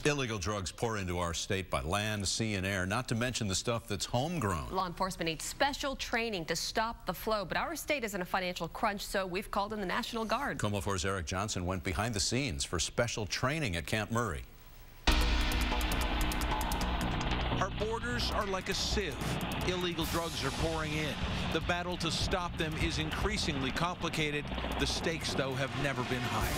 Illegal drugs pour into our state by land, sea, and air, not to mention the stuff that's homegrown. Law enforcement needs special training to stop the flow, but our state is in a financial crunch, so we've called in the National Guard. KOMO 4's Eric Johnson went behind the scenes for special training at Camp Murray. Our borders are like a sieve. Illegal drugs are pouring in. The battle to stop them is increasingly complicated. The stakes, though, have never been higher.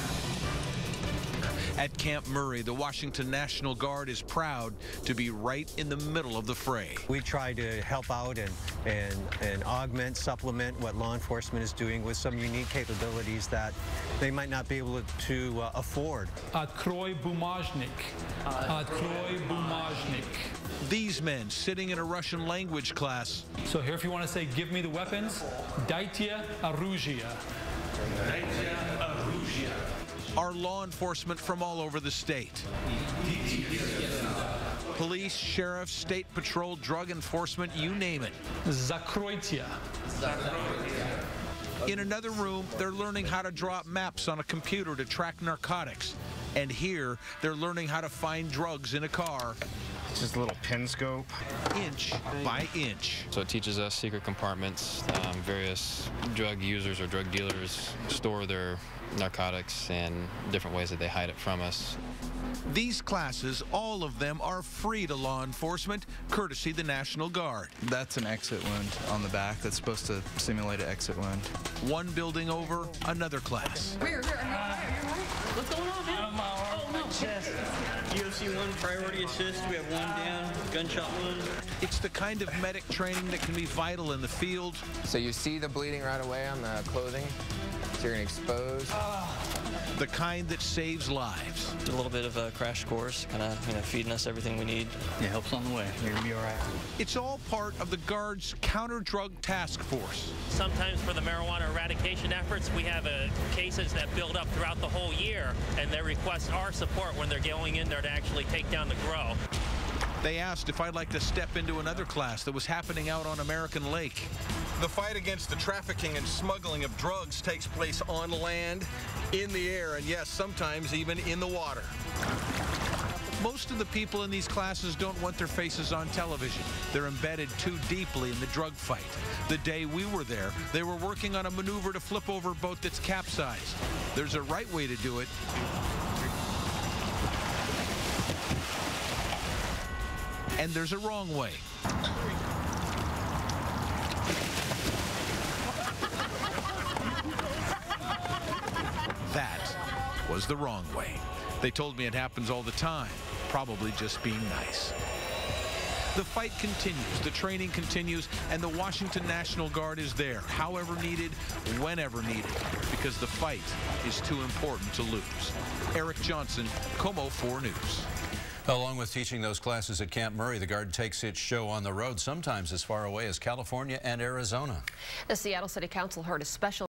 At Camp Murray, the Washington National Guard is proud to be right in the middle of the fray. We try to help out and augment, supplement what law enforcement is doing with some unique capabilities that they might not be able to afford. Открой бумажник. Открой бумажник. These men sitting in a Russian language class. So here, if you want to say, give me the weapons, дайте оружие. Дайте оружие. Are law enforcement from all over the state. Police, sheriffs, state patrol, drug enforcement, you name it. Закройте. In another room, they're learning how to draw up maps on a computer to track narcotics. And here, they're learning how to find drugs in a car. It's just a little pin scope. Inch by inch. So it teaches us secret compartments. Various drug users or drug dealers store their narcotics and different ways that they hide it from us. These classes, all of them, are free to law enforcement, courtesy the National Guard. That's an exit wound on the back. That's supposed to simulate an exit wound. One building over, another class. You're right. What's going on, man? Oh, no. Chest. UFC 1 priority assist. We have one down. Gunshot wound. It's the kind of medic training that can be vital in the field. So you see the bleeding right away on the clothing. So you're going to expose. The kind that saves lives. A little bit of a crash course, kind of feeding us everything we need. Yeah, help's on the way. You're going to be all right. It's all part of the Guard's counter-drug task force. Sometimes for the marijuana eradication efforts, we have cases that build up throughout the whole year, and they request our support when they're going in there to actually take down the grow. They asked if I'd like to step into another class that was happening out on American Lake. The fight against the trafficking and smuggling of drugs takes place on land, in the air, and yes, sometimes even in the water. Most of the people in these classes don't want their faces on television. They're embedded too deeply in the drug fight. The day we were there, they were working on a maneuver to flip over a boat that's capsized. There's a right way to do it. And there's a wrong way. That was the wrong way. They told me it happens all the time, probably just being nice. The fight continues, the training continues, and the Washington National Guard is there, however needed, whenever needed, because the fight is too important to lose. Eric Johnson, KOMO 4 News. Along with teaching those classes at Camp Murray, the Guard takes its show on the road, sometimes as far away as California and Arizona. The Seattle City Council heard a special